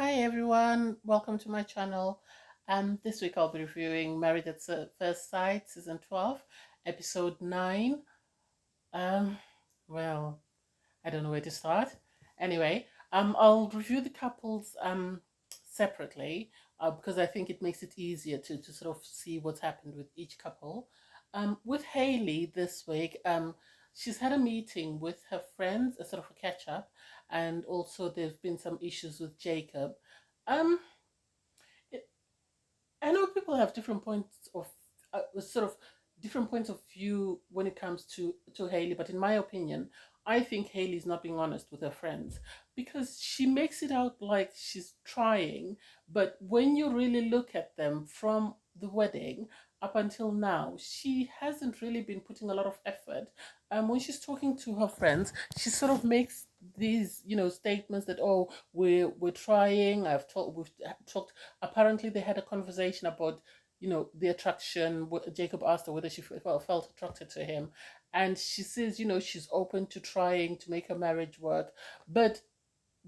Hi everyone, welcome to my channel. This week I'll be reviewing Married at First Sight, season 12, episode 9. Um, well, I don't know where to start. Anyway, I'll review the couples separately because I think it makes it easier to sort of see what's happened with each couple. With Haley this week, she's had a meeting with her friends, a sort of a catch up, and also there've been some issues with Jacob. Um, it, I know people have different points of sort of different points of view when it comes to Haley, but in my opinion, I think Haley's not being honest with her friends because she makes it out like she's trying, but when you really look at them from the wedding up until now, she hasn't really been putting a lot of effort. When she's talking to her friends, she sort of makes these, statements that we're trying. We've talked. Apparently, they had a conversation about the attraction. Jacob asked her whether she felt attracted to him, and she says she's open to trying to make her marriage work, but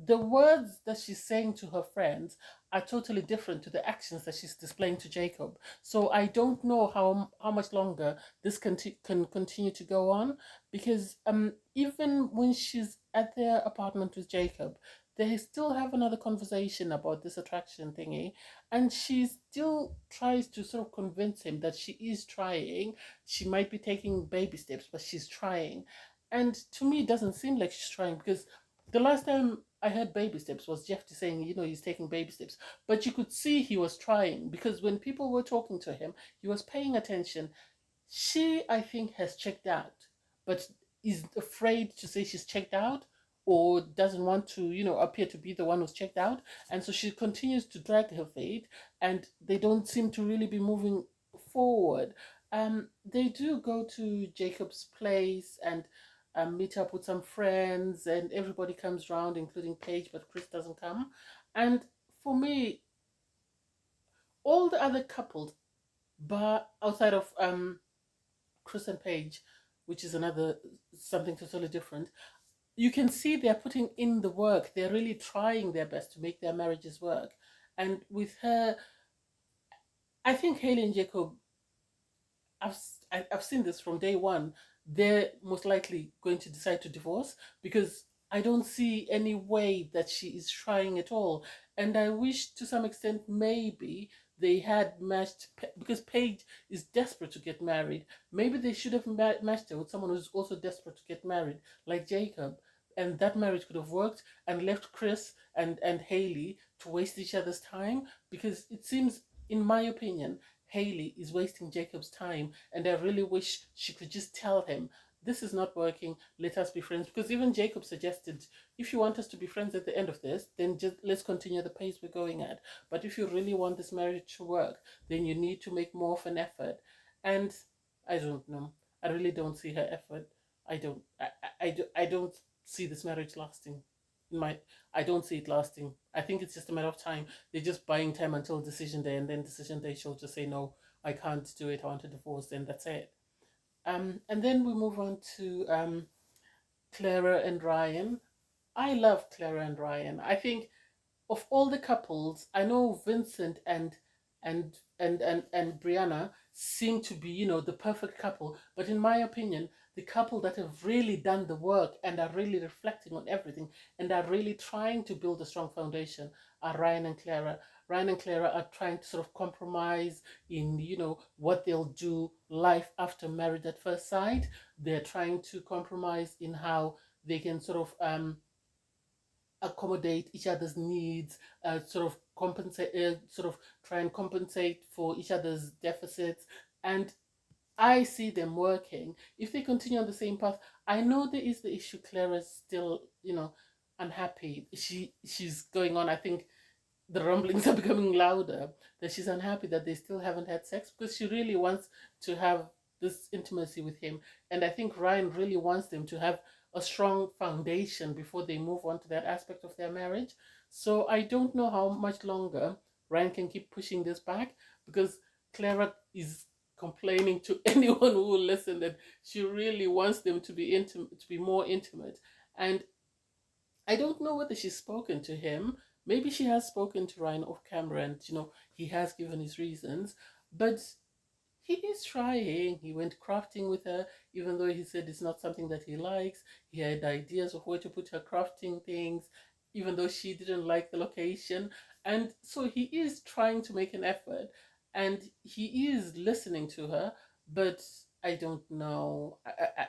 the words that she's saying to her friends are totally different to the actions that she's displaying to Jacob. So I don't know how much longer this can continue to go on, because even when she's at their apartment with Jacob, they still have another conversation about this attraction thingy, and she still tries to sort of convince him that she is trying. She might be taking baby steps, but she's trying. And to me, it doesn't seem like she's trying, because the last time I heard baby steps was Jeffy saying, he's taking baby steps. But you could see he was trying, because when people were talking to him, he was paying attention. She, I think, has checked out, but is afraid to say she's checked out, or doesn't want to, appear to be the one who's checked out. And so she continues to drag her feet, and they don't seem to really be moving forward. They do go to Jacob's place and meet up with some friends, and everybody comes round, including Paige, but Chris doesn't come. And for me, all the other couples, but outside of Chris and Paige, which is another something totally different, you can see they're putting in the work. They're really trying their best to make their marriages work. And with her, I think Haley and Jacob, I've I've seen this from day one. They're most likely going to decide to divorce, because I don't see any way that she is trying at all. And I wish to some extent maybe they had matched, because Paige is desperate to get married. Maybe they should have matched her with someone who's also desperate to get married, like Jacob. And that marriage could have worked and left Chris and Haley to waste each other's time, because it seems, in my opinion, Haley is wasting Jacob's time, and I really wish she could just tell him, this is not working, let us be friends. Because even Jacob suggested, if you want us to be friends at the end of this, then just let's continue the pace we're going at. But if you really want this marriage to work, then you need to make more of an effort. And I don't know. I really don't see her effort. I don't see this marriage lasting. My I don't see it lasting. I think it's just a matter of time. They're just buying time until decision day, and then decision day she'll just say no, I can't do it. I want a divorce. Then that's it. And then we move on to Clara and Ryan. I love Clara and Ryan. I think of all the couples, I know Vincent and Brianna seem to be, the perfect couple. But in my opinion, the couple that have really done the work and are really reflecting on everything and are really trying to build a strong foundation are Ryan and Clara. Ryan and Clara are trying to sort of compromise in, what they'll do life after Married at First Sight. They're trying to compromise in how they can sort of accommodate each other's needs, sort of try and compensate for each other's deficits. And I see them working. If they continue on the same path, I know there is the issue. Clara's still, unhappy. She's going on. I think the rumblings are becoming louder that she's unhappy that they still haven't had sex, because she really wants to have this intimacy with him. And I think Ryan really wants them to have a strong foundation before they move on to that aspect of their marriage. So I don't know how much longer Ryan can keep pushing this back, because Clara is complaining to anyone who will listen that she really wants them to be more intimate. And I don't know whether she's spoken to him, Maybe she has spoken to Ryan off camera, and he has given his reasons, but he is trying. He went crafting with her, even though he said it's not something that he likes. He had ideas of where to put her crafting things, even though she didn't like the location. And so he is trying to make an effort, and he is listening to her, but I don't know.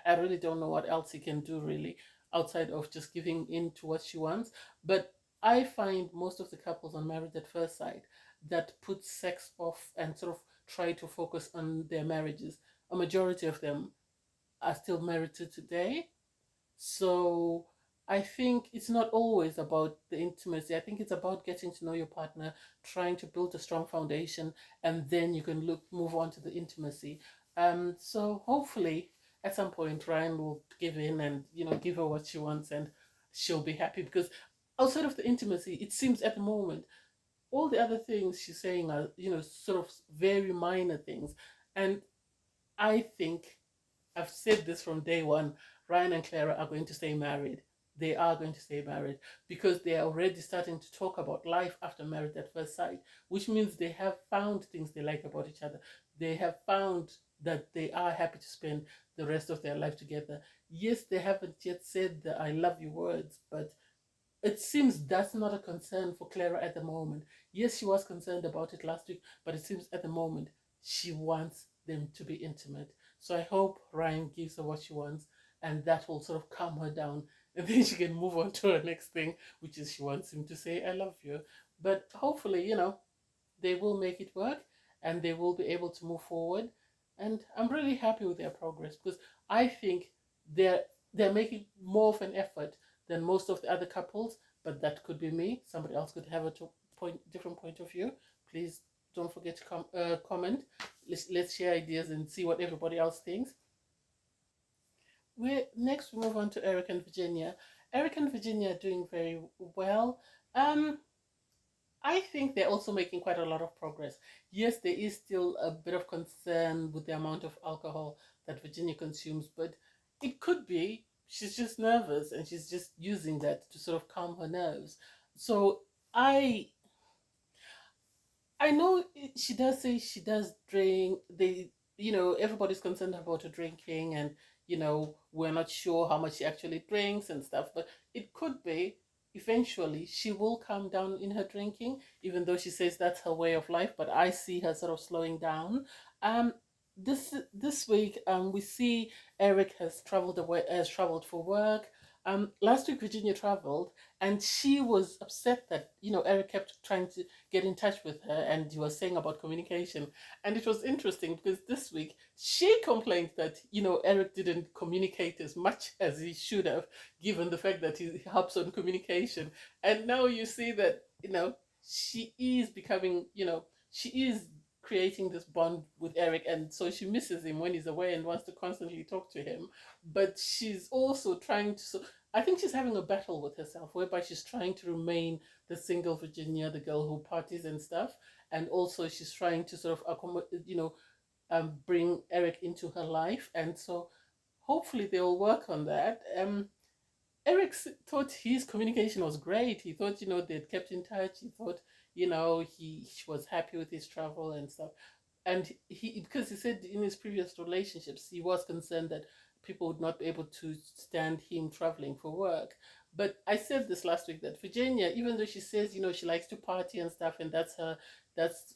I really don't know what else he can do, really, outside of just giving in to what she wants. But I find most of the couples on Married at First Sight that put sex off and sort of try to focus on their marriages, a majority of them are still married to today. So I think it's not always about the intimacy. I think it's about getting to know your partner, trying to build a strong foundation, and then you can move on to the intimacy. So hopefully at some point Ryan will give in and give her what she wants, and she'll be happy, because outside of the intimacy, it seems at the moment all the other things she's saying are, sort of very minor things. And I think I've said this from day one, Ryan and Clara are going to stay married. They are going to stay married because they are already starting to talk about life after Married at First Sight, which means they have found things they like about each other. They have found that they are happy to spend the rest of their life together. Yes, they haven't yet said the I love you words, but it seems that's not a concern for Clara at the moment. Yes, she was concerned about it last week, but it seems at the moment she wants them to be intimate. So I hope Ryan gives her what she wants, and that will sort of calm her down. And then she can move on to her next thing, which is she wants him to say, I love you. But hopefully, they will make it work, and they will be able to move forward. And I'm really happy with their progress, because I think they're they're making more of an effort than most of the other couples. But that could be me. Somebody else could have a different point of view. Please don't forget to comment. Let's share ideas and see what everybody else thinks. We move on to Eric and Virginia. Eric and Virginia are doing very well. Um, I think they're also making quite a lot of progress. Yes, there is still a bit of concern with the amount of alcohol that Virginia consumes, but it could be she's just nervous and she's just using that to sort of calm her nerves. So I I know she does say she does drink. Everybody's concerned about her drinking, and we're not sure how much she actually drinks and stuff. But it could be eventually she will calm down in her drinking, even though she says that's her way of life. But I see her sort of slowing down. Um, this week, we see Eric has traveled for work. Last week Virginia traveled, and she was upset that Eric kept trying to get in touch with her, and he was saying about communication. And it was interesting because this week she complained that Eric didn't communicate as much as he should have, given the fact that he helps on communication. And now you see that she is becoming, she is creating this bond with Eric, and so she misses him when he's away and wants to constantly talk to him. But she's also trying to, so I think she's having a battle with herself, whereby she's trying to remain the single Virginia, the girl who parties and stuff, and also she's trying to sort of accommodate, bring Eric into her life, and so hopefully they'll work on that. Eric thought his communication was great. He thought they'd kept in touch. He thought he was happy with his travel and stuff, and he because he said in his previous relationships he was concerned that people would not be able to stand him traveling for work. But I said this last week that Virginia, even though she says she likes to party and stuff, and that's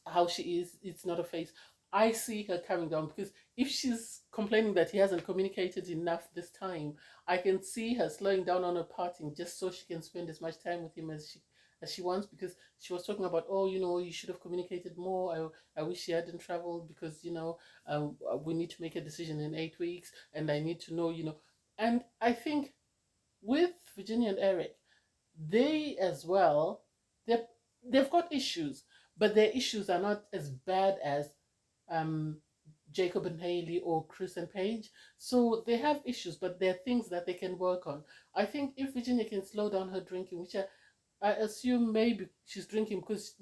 how she is, it's not a face. I see her coming down, because if she's complaining that he hasn't communicated enough this time, I can see her slowing down on her partying just so she can spend as much time with him as she wants, because she was talking about, oh, you should have communicated more. I wish she hadn't traveled, because we need to make a decision in 8 weeks, and I need to know. And I think with Virginia and Eric, they as well, they they've got issues, but their issues are not as bad as um Jacob and Haley or Chris and Paige. So they have issues, but there are things that they can work on. I think if Virginia can slow down her drinking, which I assume maybe she's drinking because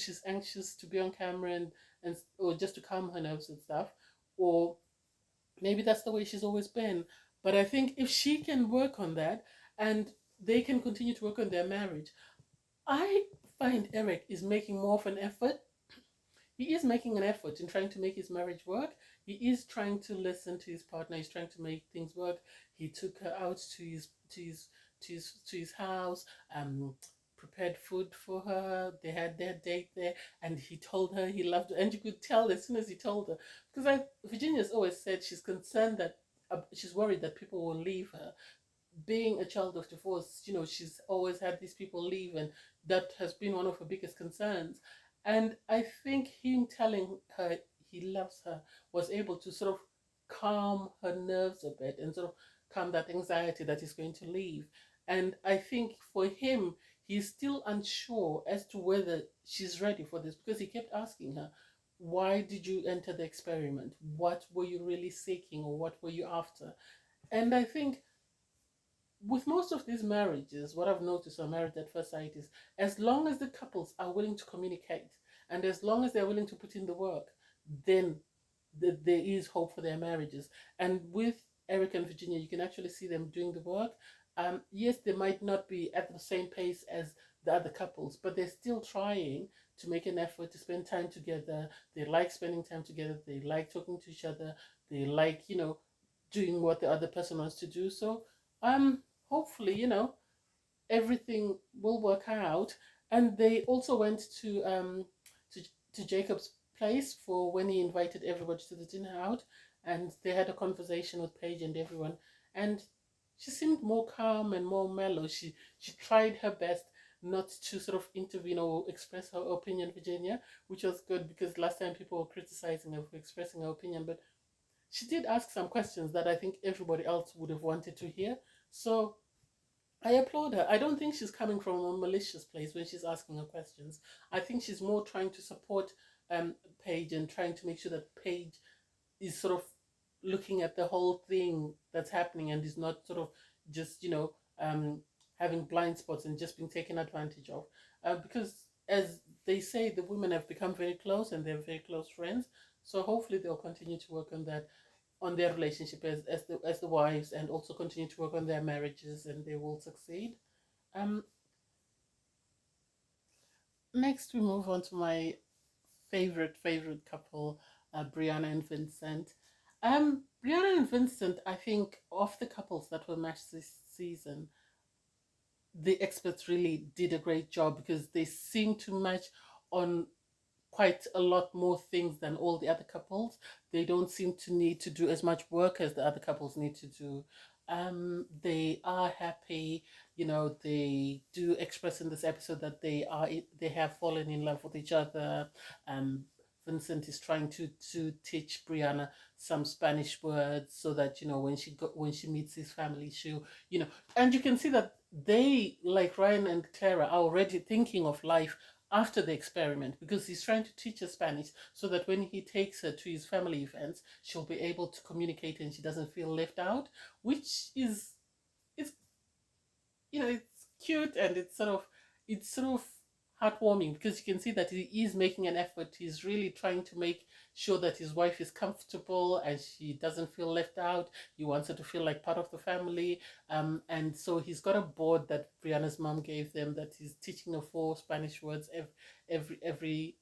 she's anxious to be on camera, and or just to calm her nerves and stuff, or maybe that's the way she's always been. But I think if she can work on that, and they can continue to work on their marriage, I find Eric is making more of an effort. He is making an effort in trying to make his marriage work. He is trying to listen to his partner. He's trying to make things work. He took her out to his house, prepared food for her. They had their date there, and he told her he loved her. And you could tell as soon as he told her, because Virginia's always said she's concerned that she's worried that people will leave her. Being a child of divorce, she's always had these people leave, and that has been one of her biggest concerns. And I think him telling her he loves her was able to sort of calm her nerves a bit and sort of calm that anxiety that he's going to leave. And I think for him, he's still unsure as to whether she's ready for this because he kept asking her, why did you enter the experiment? What were you really seeking, or what were you after? And I think with most of these marriages, what I've noticed on Married at First Sight is as long as the couples are willing to communicate and as long as they're willing to put in the work, then there is hope for their marriages. And with Eric and Virginia, you can actually see them doing the work. Yes, they might not be at the same pace as the other couples, but they're still trying to make an effort to spend time together. They like spending time together. They like talking to each other. They like, doing what the other person wants to do. So, hopefully, everything will work out. And they also went to to Jacob's place for when he invited everybody to the dinner out, and they had a conversation with Paige and everyone, and she seemed more calm and more mellow. She tried her best not to sort of intervene or express her opinion, Virginia, which was good because last time people were criticizing her for expressing her opinion, but she did ask some questions that I think everybody else would have wanted to hear. So I applaud her. I don't think she's coming from a malicious place when she's asking her questions. I think she's more trying to support Paige and trying to make sure that Paige is sort of looking at the whole thing that's happening and is not sort of just, having blind spots and just being taken advantage of. Because as they say, the women have become very close and they're very close friends. So hopefully they'll continue to work on that, on their relationship as the wives, and also continue to work on their marriages, and they will succeed. Um, Next we move on to my favorite couple, Brianna and Vincent. Brianna and Vincent, I think of the couples that were matched this season, the experts really did a great job because they seem to match on quite a lot more things than all the other couples. They don't seem to need to do as much work as the other couples need to do. They are happy. They do express in this episode that they have fallen in love with each other. Um, Vincent is trying to teach Brianna some Spanish words so that when she meets his family, and you can see that they, like Ryan and Clara, are already thinking of life after the experiment because he's trying to teach her Spanish so that when he takes her to his family events, she'll be able to communicate and she doesn't feel left out, which is it's it's cute, and it's sort of heartwarming because you can see that he is making an effort. He's really trying to make sure that his wife is comfortable and she doesn't feel left out. He wants her to feel like part of the family. And so he's got a board that Brianna's mom gave them that he's teaching her 4 Spanish words every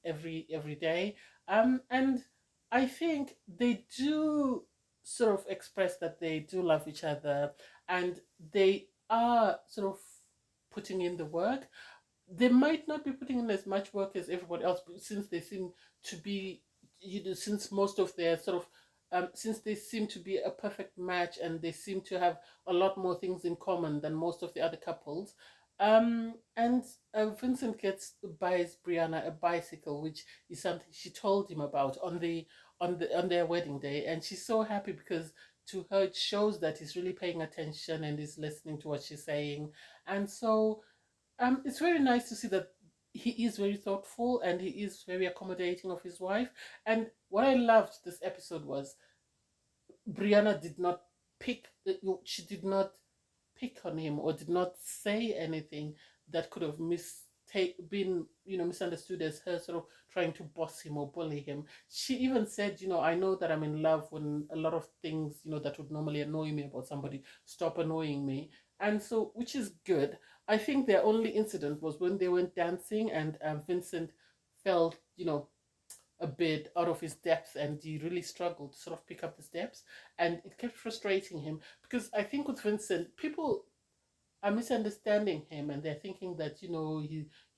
day. And I think they do sort of express that they do love each other, and they are sort of putting in the work. They might not be putting in as much work as everybody else, but since they seem to be, since most of their sort of, since they seem to be a perfect match and they seem to have a lot more things in common than most of the other couples. And Vincent buys Brianna a bicycle, which is something she told him about on their wedding day, and she's so happy because to her it shows that he's really paying attention and is listening to what she's saying. And so it's very nice to see that he is very thoughtful and he is very accommodating of his wife. And what I loved this episode was Brianna did not she did not pick on him or did not say anything that could have been misunderstood as her sort of trying to boss him or bully him. She even said, I know that I'm in love when a lot of things that would normally annoy me about somebody stop annoying me. And so, which is good. I think their only incident was when they went dancing and Vincent felt, a bit out of his depth, and he really struggled to sort of pick up the steps, and it kept frustrating him because I think with Vincent, people are misunderstanding him, and they're thinking that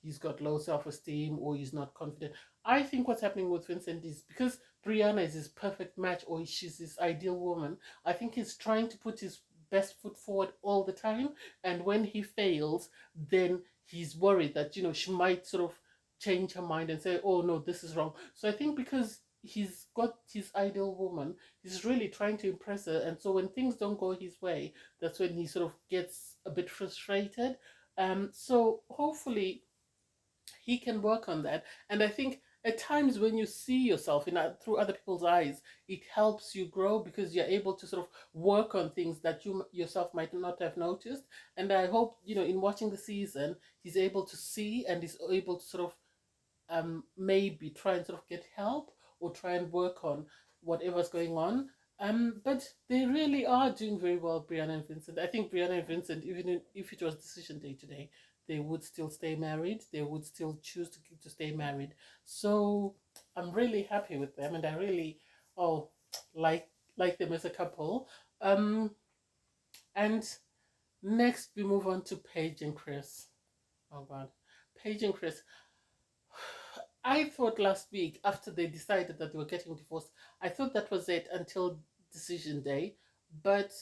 he's got low self-esteem or he's not confident. I think what's happening with Vincent is because Brianna is his perfect match, or she's his ideal woman. I think he's trying to put his best foot forward all the time, and when he fails, then he's worried that she might sort of change her mind and say, oh no, this is wrong. So I think because he's got his ideal woman, he's really trying to impress her, and so when things don't go his way, that's when he sort of gets a bit frustrated. So hopefully he can work on that. And I think at times when you see yourself through other people's eyes, it helps you grow because you're able to sort of work on things that you yourself might not have noticed. And I hope in watching the season, he's able to see and he's able to sort of maybe try and sort of get help or try and work on whatever's going on. But they really are doing very well, Brianna and Vincent. I think Brianna and Vincent, even if it was decision day today, they would still stay married. They would still choose to stay married. So I'm really happy with them, and I really like like them as a couple. Um, and next we move on to Paige and Chris. Oh God, Paige and Chris. I thought last week, after they decided that they were getting divorced, I thought that was it until decision day. But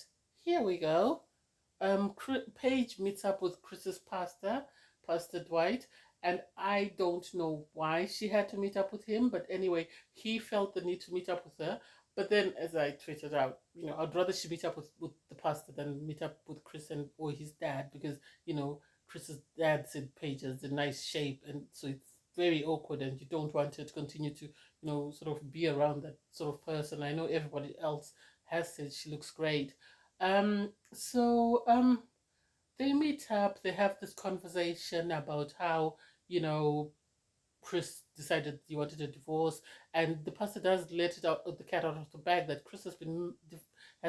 here we go. Paige meets up with Chris's pastor, Pastor Dwight, and I don't know why she had to meet up with him, but anyway, he felt the need to meet up with her. But then, as I tweeted out, I'd rather she meet up with the pastor than meet up with Chris and or his dad, because Chris's dad said Paige has a nice shape, and so it's very awkward, and you don't want her to continue to sort of be around that sort of person. I know everybody else has said she looks great. So they meet up, they have this conversation about how, you know, Chris decided he wanted a divorce, and the pastor does let it out the cat out of the bag that Chris has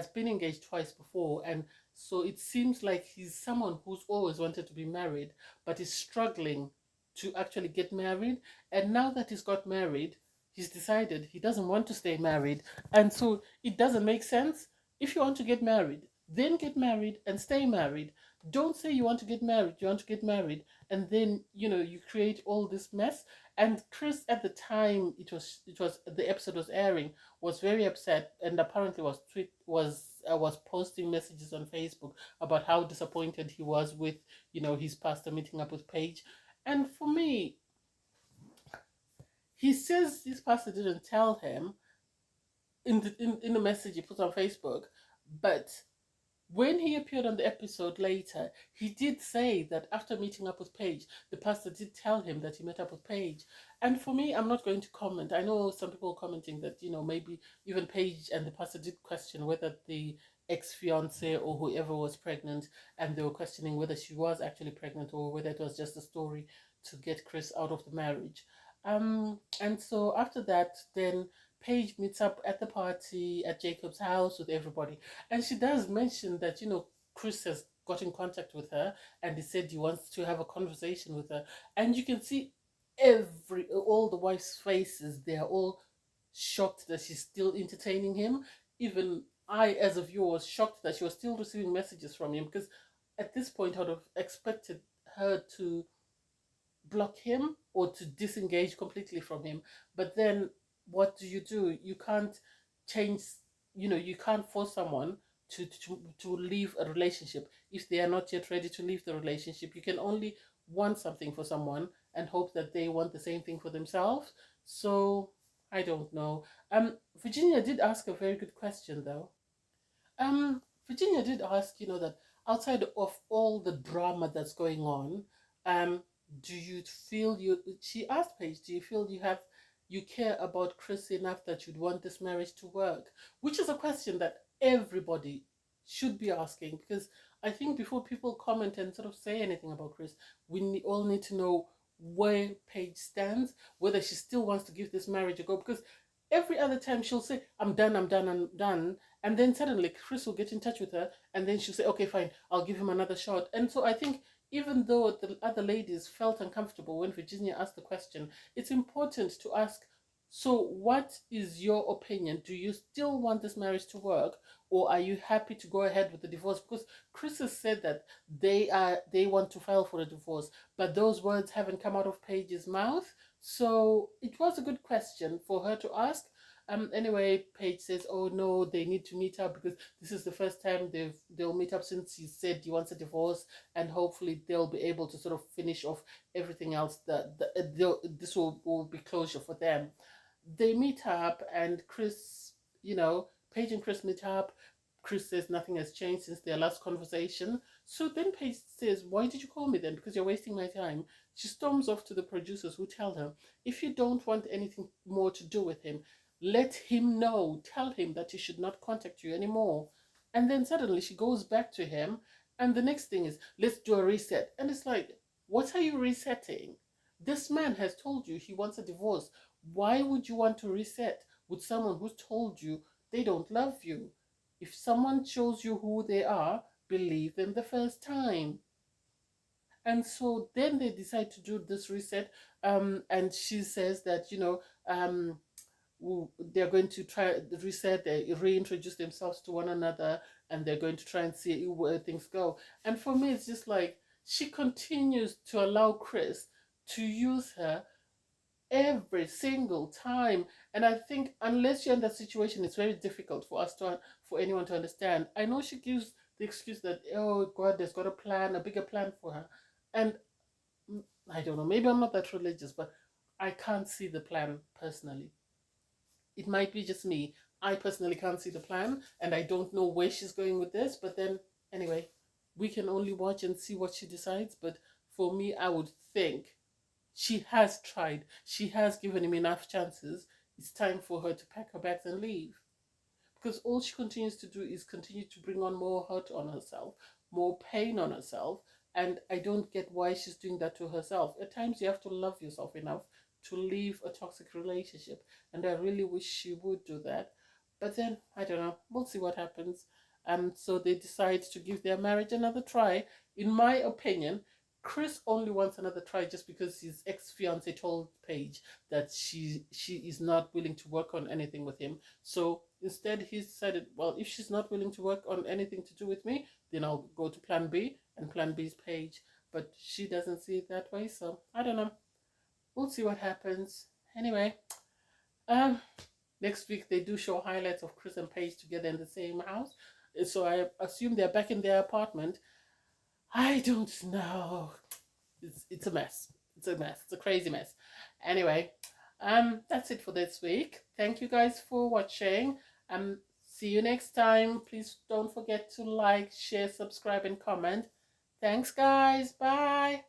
been engaged twice before, and so it seems like he's someone who's always wanted to be married, but is struggling to actually get married. And now that he's got married, he's decided he doesn't want to stay married, and so it doesn't make sense. If you want to get married, then get married and stay married. Don't say you want to get married, you want to get married, and then you create all this mess. And Chris, at the time it was the episode was airing, was very upset, and apparently was posting messages on Facebook about how disappointed he was with his pastor meeting up with Paige. And for me, he says his pastor didn't tell him in the message he put on Facebook, but when he appeared on the episode later, he did say that after meeting up with Paige, the pastor did tell him that he met up with Paige. And for me, I'm not going to comment. I know some people commenting that, maybe even Paige and the pastor did question whether the ex-fiance or whoever was pregnant, and they were questioning whether she was actually pregnant or whether it was just a story to get Chris out of the marriage. And so after that, then Paige meets up at the party at Jacob's house with everybody, and she does mention that, Chris has got in contact with her, and he said he wants to have a conversation with her. And you can see all the wives' faces, they are all shocked that she's still entertaining him. Even I, as a viewer, was shocked that she was still receiving messages from him, because at this point I would have expected her to block him or to disengage completely from him. But then what do? You can't change, you can't force someone to leave a relationship if they are not yet ready to leave the relationship. You can only want something for someone and hope that they want the same thing for themselves. So I don't know. Virginia did ask a very good question though. Virginia did ask, that outside of all the drama that's going on, um, do you feel she asked Paige, do you feel you care about Chris enough that you'd want this marriage to work? Which is a question that everybody should be asking, because I think before people comment and sort of say anything about Chris, all need to know where Paige stands, whether she still wants to give this marriage a go, because Every other time she'll say, I'm done, I'm done, I'm done. And then suddenly Chris will get in touch with her and then she'll say, okay, fine, I'll give him another shot. And so I think even though the other ladies felt uncomfortable when Virginia asked the question, it's important to ask, so what is your opinion? Do you still want this marriage to work, or are you happy to go ahead with the divorce? Because Chris has said that they want to file for a divorce, but those words haven't come out of Paige's mouth. So it was a good question for her to ask. Anyway, Paige says, "Oh no, they need to meet up because this is the first time they'll meet up since he said he wants a divorce, and hopefully they'll be able to sort of finish off everything else. This will be closure for them." They meet up, and Chris, Paige and Chris meet up. Chris says nothing has changed since their last conversation. So then Paige says, "Why did you call me then? Because you're wasting my time." She storms off to the producers, who tell her, "If you don't want anything more to do with him, let him know. Tell him that he should not contact you anymore." And then suddenly she goes back to him, and the next thing is, "Let's do a reset." And it's like, what are you resetting? This man has told you he wants a divorce. Why would you want to reset with someone who's told you they don't love you? If someone shows you who they are, believe them the first time. And so then they decide to do this reset. And she says that, they're going to try the reset, they reintroduce themselves to one another, and they're going to try and see where things go. And for me, it's just like she continues to allow Chris to use her every single time. And I think unless you're in that situation, it's very difficult for anyone to understand. I know she gives the excuse that, oh God, there's got a bigger plan for her. And I don't know, maybe I'm not that religious, but I can't see the plan personally. It might be just me. I personally can't see the plan, and I don't know where she's going with this. But then, anyway, we can only watch and see what she decides. But for me, I would think she has tried. She has given him enough chances. It's time for her to pack her bags and leave. Because all she continues to do is continue to bring on more hurt on herself, more pain on herself. And I don't get why she's doing that to herself. At times, you have to love yourself enough to leave a toxic relationship. And I really wish she would do that. But then, I don't know. We'll see what happens. So they decide to give their marriage another try. In my opinion, Chris only wants another try just because his ex-fiance told Paige that she is not willing to work on anything with him. So instead, he's decided, well, if she's not willing to work on anything to do with me, then I'll go to plan B, and plan B is Paige. But she doesn't see it that way, so I don't know. We'll see what happens. Anyway, um, next week they do show highlights of Chris and Paige together in the same house. So I assume they're back in their apartment. I don't know. It's a mess. It's a mess. It's a crazy mess. Anyway, that's it for this week. Thank you guys for watching. See you next time. Please don't forget to like, share, subscribe, and comment. Thanks, guys. Bye.